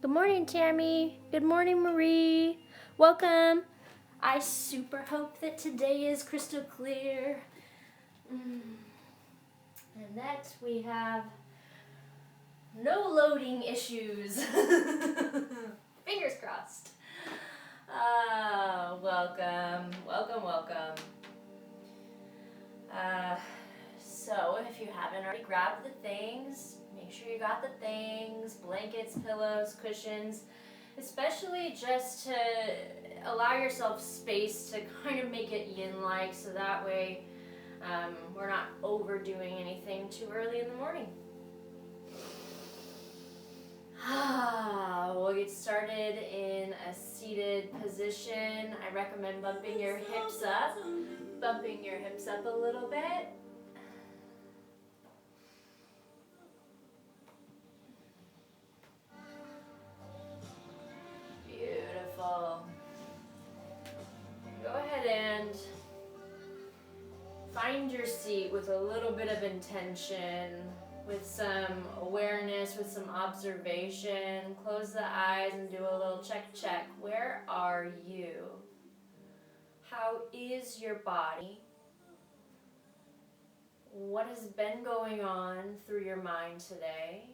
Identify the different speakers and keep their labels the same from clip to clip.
Speaker 1: Good morning, Tammy. Good morning, Marie. Welcome. I super hope that today is crystal clear. And that we have no loading issues. Fingers crossed. Welcome. So if you haven't already grabbed the things, make sure you got the things, blankets, pillows, cushions, especially just to allow yourself space to kind of make it yin-like, so that way we're not overdoing anything too early in the morning. We'll get started in a seated position. I recommend bumping your hips up a little bit. Beautiful. Go ahead and find your seat with a little bit of intention, with some awareness, with some observation. Close the eyes and do a little check. Where are you? How is your body? What has been going on through your mind today?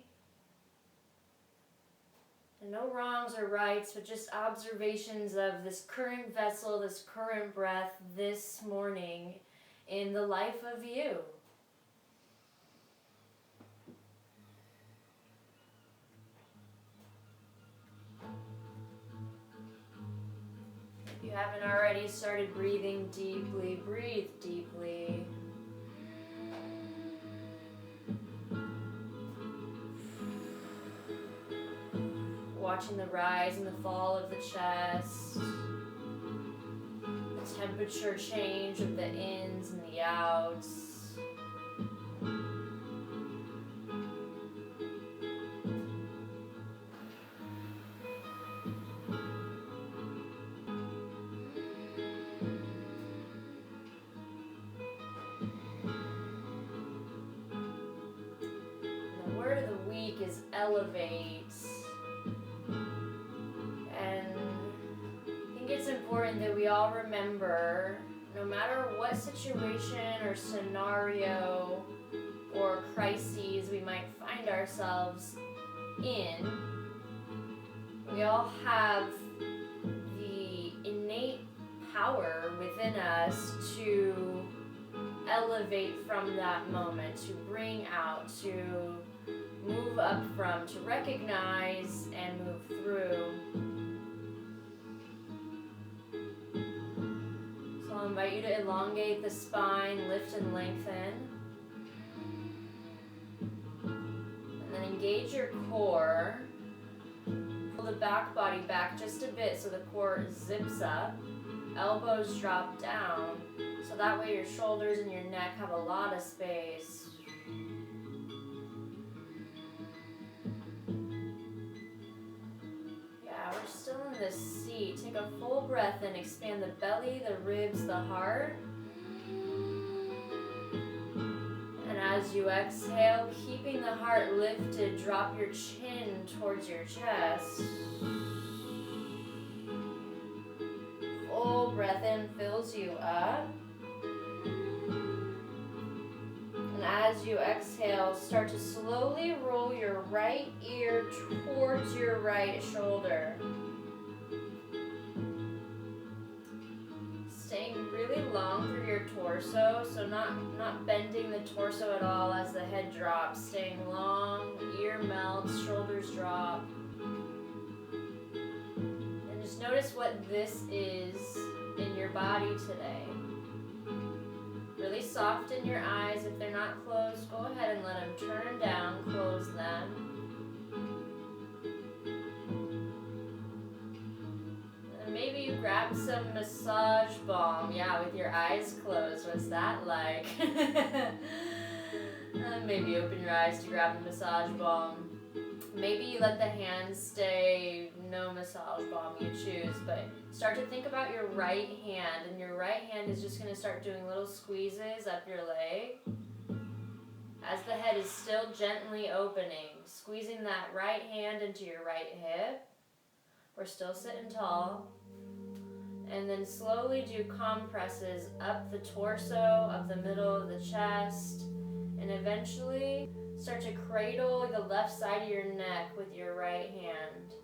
Speaker 1: And no wrongs or rights, but just observations of this current vessel, this current breath, this morning in the life of you. If you haven't already started breathing deeply, breathe deeply. Watching the rise and the fall of the chest, the temperature change of the ins and the outs. And the word of the week is elevate. It's important that we all remember, no matter what situation or scenario or crises we might find ourselves in, we all have the innate power within us to elevate from that moment, to bring out, to move up from, to recognize and move through. I'll invite you to elongate the spine, lift and lengthen. And then engage your core. Pull the back body back just a bit so the core zips up. Elbows drop down, so that way your shoulders and your neck have a lot of space. We're still in this seat. Take a full breath and expand the belly, the ribs, the heart. And as you exhale, keeping the heart lifted, drop your chin towards your chest. Full breath in fills you up. And as you exhale, start to slowly roll your right ear towards your right shoulder. Staying really long through your torso, so not bending the torso at all as the head drops. Staying long, ear melts, shoulders drop. And just notice what this is in your body today. Really soften your eyes. If they're not closed, go ahead and let them turn down, close them. And maybe you grab some massage balm. Yeah, with your eyes closed. What's that like? Maybe open your eyes to grab the massage balm. Maybe you let the hands stay, no massage balm, you choose, but start to think about your right hand, and your right hand is just going to start doing little squeezes up your leg as the head is still gently opening, squeezing that right hand into your right hip. We're still sitting tall. And then slowly do compresses up the torso, up the middle of the chest, and eventually start to cradle the left side of your neck with your right hand.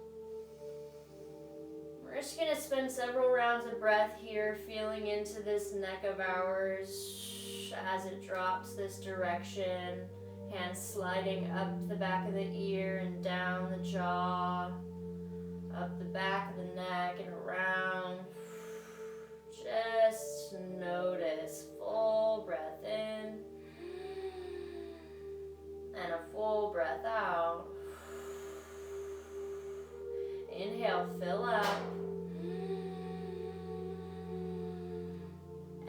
Speaker 1: We're just going to spend several rounds of breath here, feeling into this neck of ours as it drops this direction. Hands sliding up the back of the ear and down the jaw, up the back of the neck and around. Just notice. Full breath in and a full breath out. Inhale, fill up.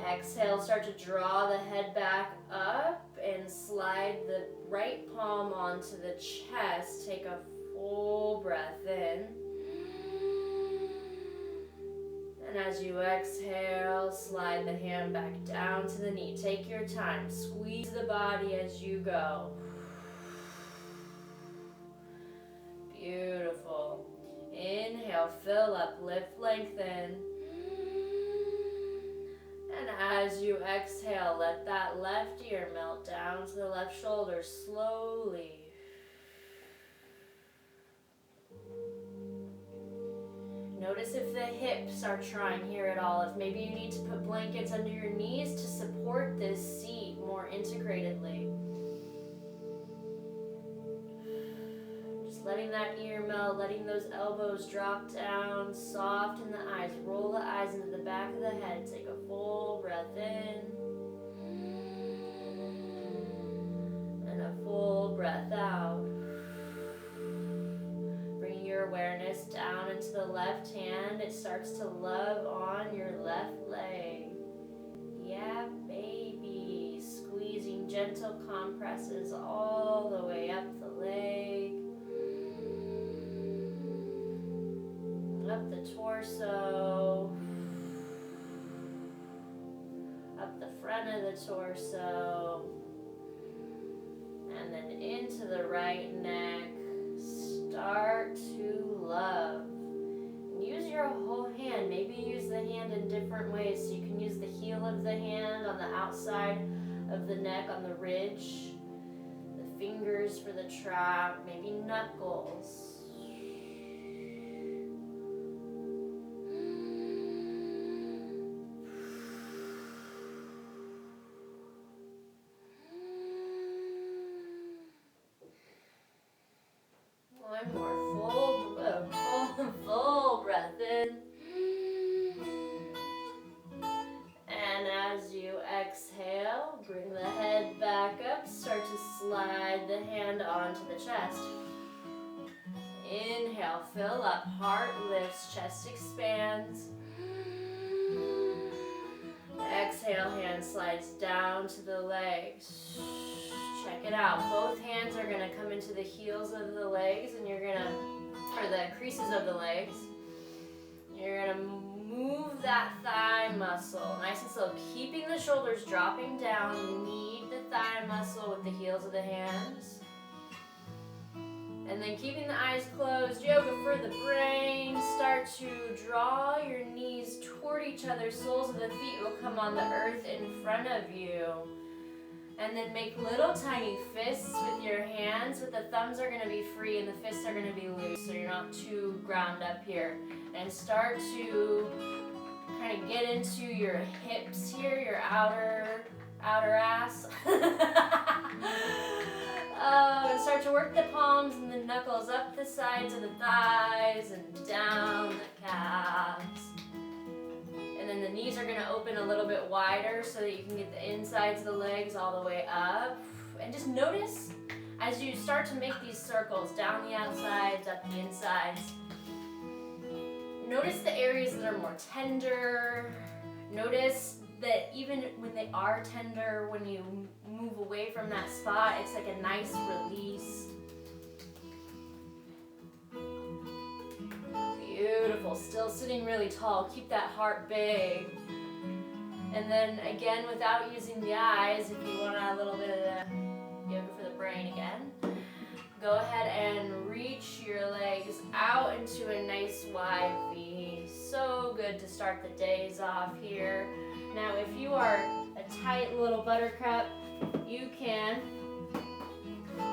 Speaker 1: Exhale, start to draw the head back up and slide the right palm onto the chest. Take a full breath in. And as you exhale, slide the hand back down to the knee. Take your time. Squeeze the body as you go. Beautiful. Inhale, fill up, lift, lengthen. And as you exhale, let that left ear melt down to the left shoulder slowly. Notice if the hips are trying here at all. If maybe you need to put blankets under your knees to support this seat more integratedly. Just letting that ear melt, letting those elbows drop down, soften the eyes, roll the eyes into the back of the head. Take a full breath in and a full breath out. Your awareness down into the left hand. It starts to love on your left leg. Yeah, baby. Squeezing gentle compresses all the way up the leg. Up the torso. Up the front of the torso. And then into the right neck. Start to love. And use your whole hand. Maybe use the hand in different ways. So you can use the heel of the hand on the outside of the neck on the ridge. The fingers for the trap. Maybe knuckles. One more full breath in. And as you exhale, bring the head back up. Start to slide the hand onto the chest. Inhale, fill up, heart lifts, chest expands. Exhale, hand slides down to the legs. Check it out. Both hands are going to come into the heels of the legs and you're going to, or the creases of the legs. You're going to move that thigh muscle nice and slow, keeping the shoulders dropping down. Knead the thigh muscle with the heels of the hands. And then keeping the eyes closed, yoga for the brain. Start to draw your knees toward each other. Soles of the feet will come on the earth in front of you. And then make little tiny fists with your hands, but the thumbs are going to be free and the fists are going to be loose, so you're not too ground up here. And start to kind of get into your hips here, your outer ass. And start to work the palms and the knuckles up the sides of the thighs and down the calves. And then the knees are going to open a little bit wider so that you can get the insides of the legs all the way up. And just notice as you start to make these circles down the outsides, up the insides. Notice the areas that are more tender. Notice that even when they are tender, when you move away from that spot, it's like a nice release. Beautiful. Still sitting really tall. Keep that heart big. And then again, without using the eyes, if you want a little bit of the yoga go ahead and reach your legs out into a nice wide V. So good to start the days off here. Now, if you are a tight little buttercup, you can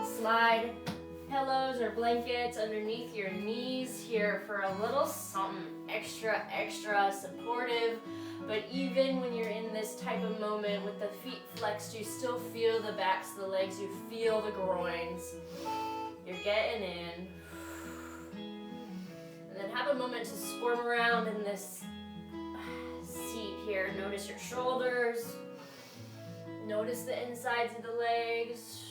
Speaker 1: slide pillows or blankets underneath your knees here for a little something extra supportive. But even when you're in this type of moment with the feet flexed, you still feel the backs of the legs, you feel the groins. You're getting in. And then have a moment to squirm around in this seat here. Notice your shoulders. Notice the insides of the legs.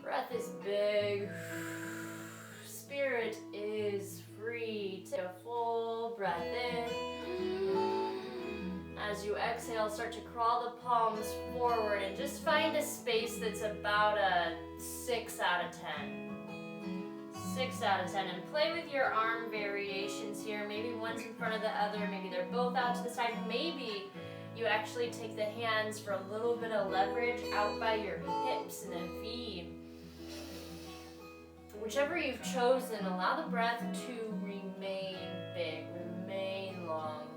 Speaker 1: Breath is big. Spirit is free. Take a full breath in. As you exhale, start to crawl the palms forward and just find a space that's about a 6 out of 10. 6 out of 10. And play with your arm variations here. Maybe one's in front of the other. Maybe they're both out to the side. Maybe you actually take the hands for a little bit of leverage out by your hips in a V. Whichever you've chosen, allow the breath to remain big, remain long.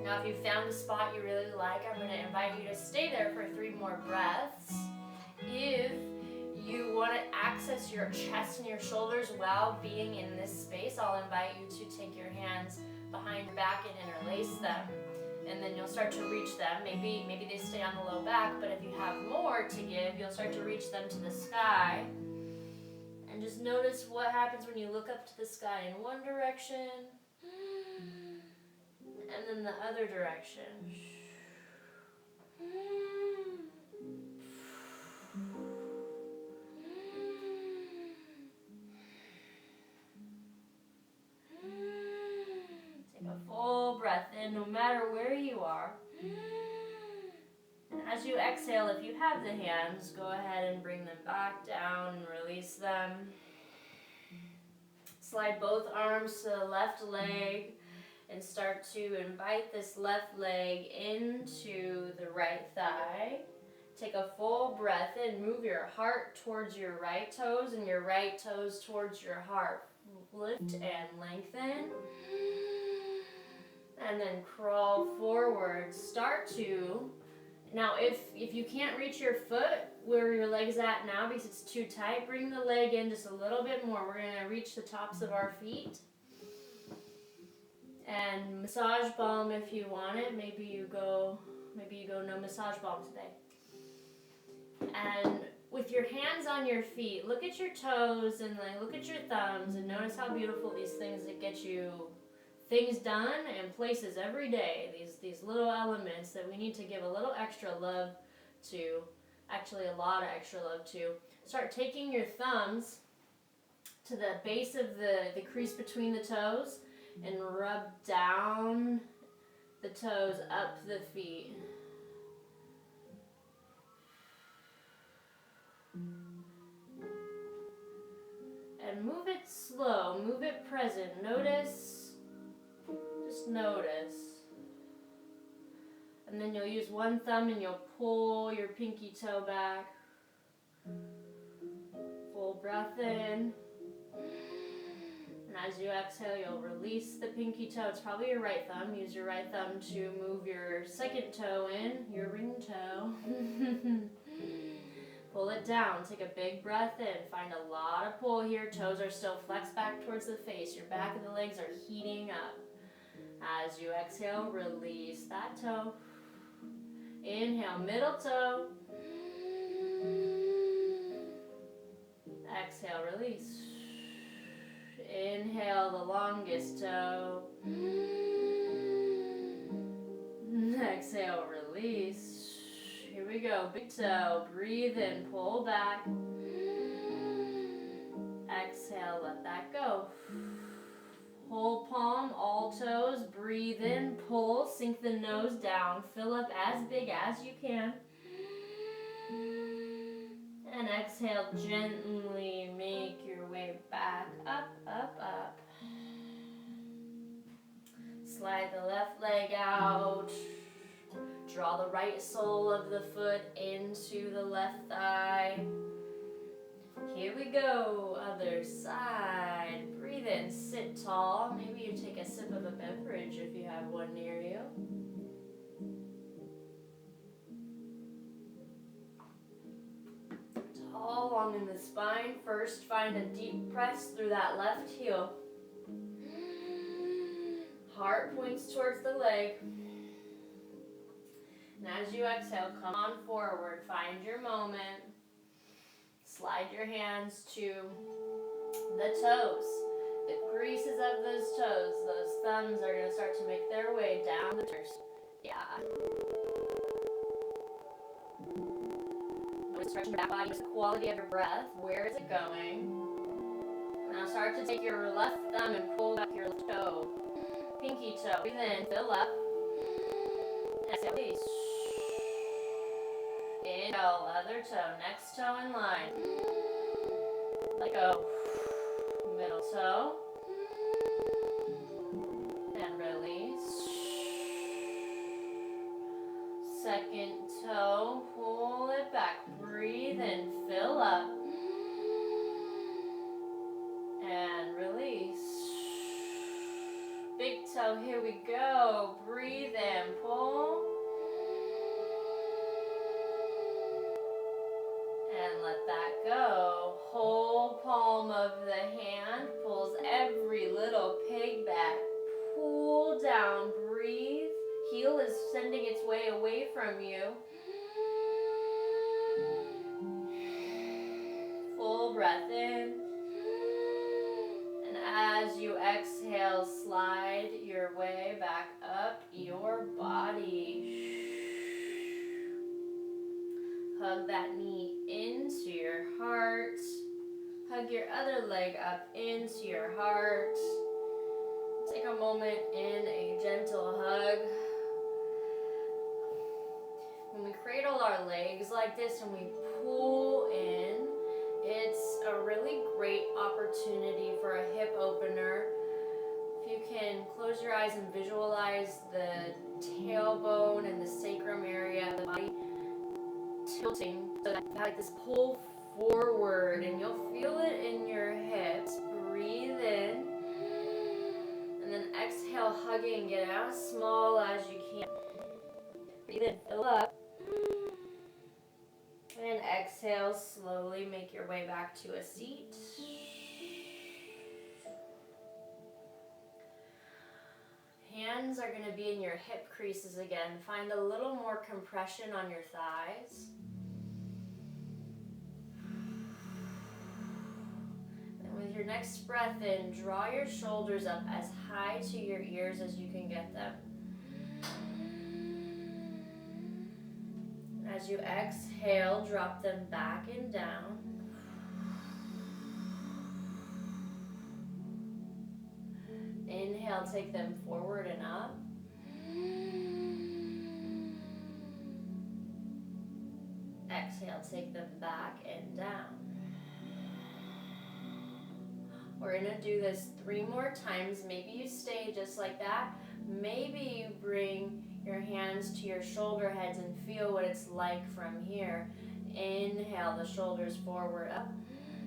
Speaker 1: Now, if you found a spot you really like, I'm going to invite you to stay there for 3 more breaths. If you want to access your chest and your shoulders while being in this space, I'll invite you to take your hands behind your back and interlace them. And then you'll start to reach them. Maybe they stay on the low back, but if you have more to give, you'll start to reach them to the sky. And just notice what happens when you look up to the sky in one direction, and then the other direction. Take a full breath in no matter where you are. And as you exhale, if you have the hands, go ahead and bring them back down and release them. Slide both arms to the left leg and start to invite this left leg into the right thigh. Take a full breath in. Move your heart towards your right toes and your right toes towards your heart. Lift and lengthen. And then crawl forward. Start to... Now, if you can't reach your foot where your leg's at now because it's too tight, bring the leg in just a little bit more. We're going to reach the tops of our feet. And massage balm if you want it. Maybe you go no massage balm today. And with your hands on your feet, look at your toes and look at your thumbs and notice how beautiful these things that get you things done and places every day. These little elements that we need to give a little extra love to, actually a lot of extra love to. Start taking your thumbs to the base of the crease between the toes and rub down the toes up the feet. And move it slow, move it present. Notice, just notice. And then you'll use one thumb and you'll pull your pinky toe back. Full breath in. And as you exhale, you'll release the pinky toe. It's probably your right thumb. Use your right thumb to move your second toe in, your ring toe. Pull it down. Take a big breath in. Find a lot of pull here. Toes are still flexed back towards the face. Your back of the legs are heating up. As you exhale, release that toe. Inhale, middle toe. Exhale, release. Inhale, the longest toe. Exhale, release. Here we go. Big toe. Breathe in, pull back. Exhale, let that go. Whole palm, all toes. Breathe in, pull. Sink the nose down. Fill up as big as you can. And exhale, gently make your way back up, up, up. Slide the left leg out. Draw the right sole of the foot into the left thigh. Here we go, other side. Breathe in, sit tall. Maybe you take a sip of a beverage if you have one near you. Tall, long in the spine. First, find a deep press through that left heel. Heart points towards the leg. And as you exhale, come on forward. Find your moment. Slide your hands to the toes, the creases of those toes. Those thumbs are going to start to make their way down the toes. Yeah. Stretch your back body, the quality of your breath. Where is it going? Now start to take your left thumb and pull back your left toe. Pinky toe. Breathe in, fill up. Exhale, release. Inhale, other toe. Next toe in line. Let go. Middle toe. And release. Second toe. Pull it back. Breathe in, fill up. And release. Big toe, here we go. Breathe in, pull. And let that go. Whole palm of the hand pulls every little peg back. Pull down, breathe. Heel is sending its way away from you. Full breath in. And as you exhale, slide your way back up your body. Hug that knee into your heart. Hug your other leg up into your heart. Take a moment in a gentle hug. When we cradle our legs like this and we pull in, it's a really great opportunity for a hip opener. If you can close your eyes and visualize the tailbone and the sacrum area of the body tilting, so that you have like this pull forward, and you'll feel it in your hips. Breathe in, and then exhale, hugging, get as small as you can. Breathe in, fill up. And exhale, slowly make your way back to a seat. Hands are going to be in your hip creases again. Find a little more compression on your thighs. And with your next breath in, draw your shoulders up as high to your ears as you can get them. As you exhale, drop them back and down. Inhale, take them forward and up. Exhale, take them back and down. We're going to do this 3 more times. Maybe you stay just like that. Maybe you bring your hands to your shoulder heads and feel what it's like from here. Inhale, the shoulders forward up.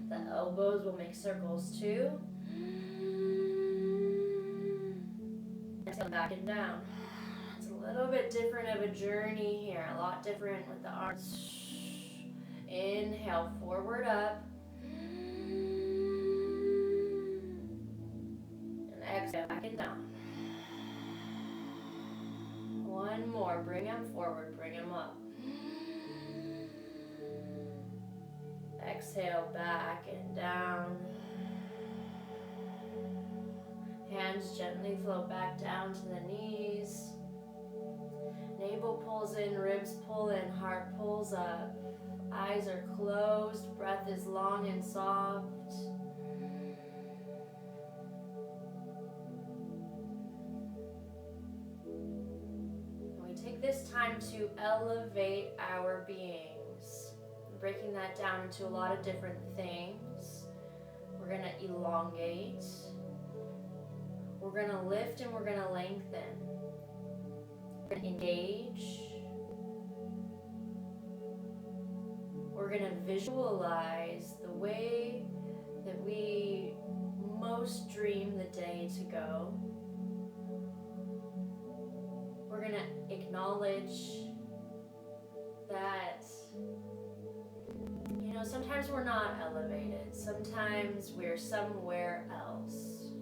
Speaker 1: The elbows will make circles too. Exhale, back and down. It's a little bit different of a journey here. A lot different with the arms. Inhale, forward up. And exhale, back and down. One more, bring them forward, bring them up. Exhale, back and down. Hands gently float back down to the knees. Navel pulls in, ribs pull in, heart pulls up. Eyes are closed, breath is long and soft. Take this time to elevate our beings. breaking that down into a lot of different things. We're going to elongate. We're going to lift and we're going to lengthen. We're going to engage. We're going to visualize the way that we most dream the day to go. We're going to acknowledge that, you know, sometimes we're not elevated. Sometimes we're somewhere else.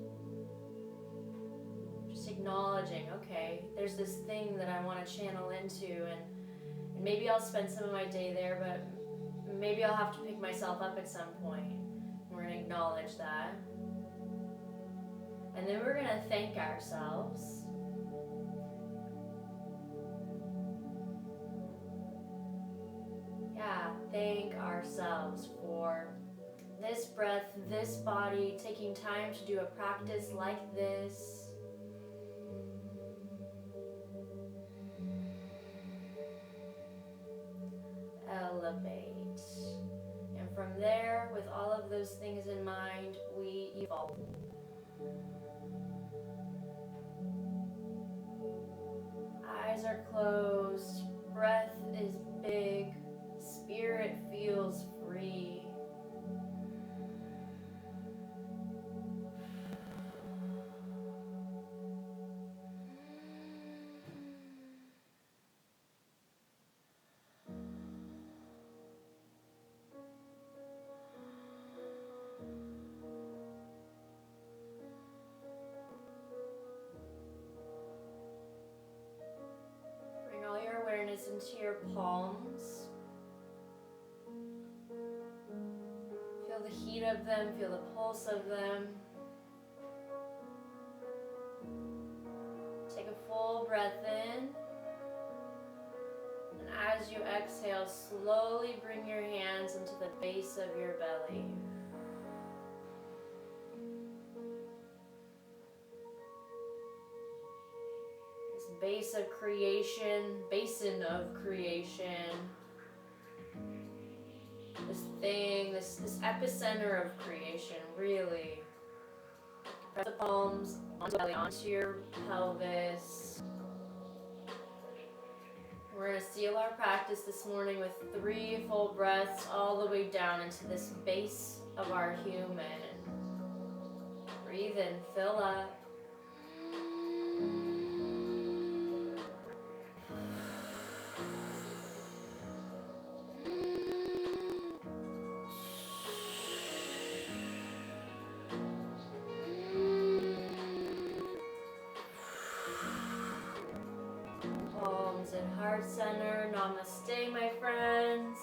Speaker 1: Just acknowledging, okay, there's this thing that I want to channel into, and maybe I'll spend some of my day there, but maybe I'll have to pick myself up at some point. We're going to acknowledge that. And then we're going to thank ourselves. Yeah, thank ourselves for this breath, this body, taking time to do a practice like this. Elevate. And from there, with all of those things in mind, we evolve. Eyes are closed, breath is big, spirit feels free. Into your palms. Feel the heat of them, feel the pulse of them. Take a full breath in. And as you exhale, slowly bring your hands into the base of your belly. Base of creation, basin of creation, this thing, this epicenter of creation, really. Press the palms onto your belly, onto your pelvis. We're going to seal our practice this morning with 3 full breaths all the way down into this base of our human. Breathe in, fill up. Heart center, namaste, my friends.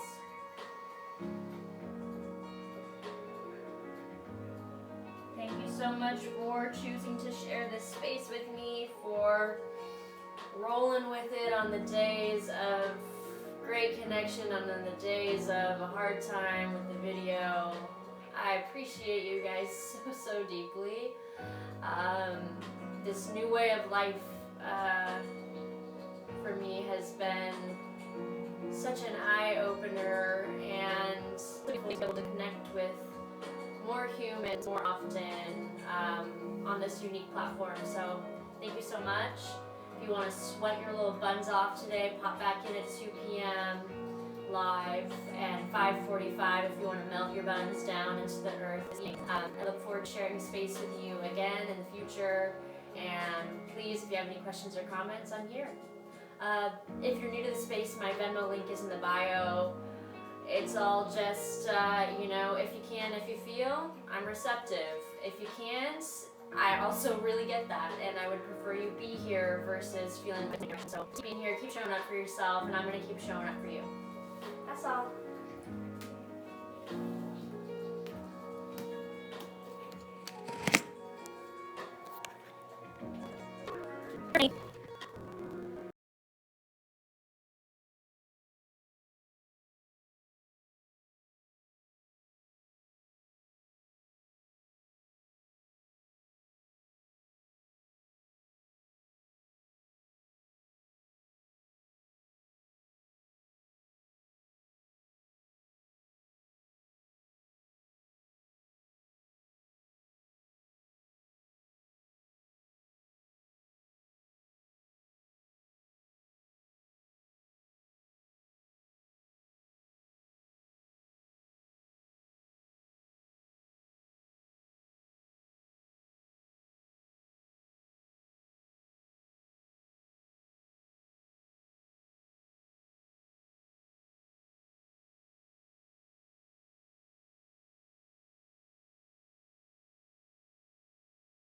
Speaker 1: Thank you so much for choosing to share this space with me, for rolling with it on the days of great connection and on the days of a hard time with the video. I appreciate you guys so deeply. This new way of life for me has been such an eye-opener, and able to connect with more humans more often on this unique platform. So thank you so much. If you want to sweat your little buns off today, pop back in at 2 p.m. live and 5:45 if you want to melt your buns down into the earth. I look forward to sharing space with you again in the future. And please, if you have any questions or comments, I'm here. If you're new to the space, my Venmo link is in the bio. It's all just, you know, if you can, if you feel, I'm receptive. If you can't, I also really get that, and I would prefer you be here versus feeling like so keep being here, keep showing up for yourself, and I'm going to keep showing up for you. That's all.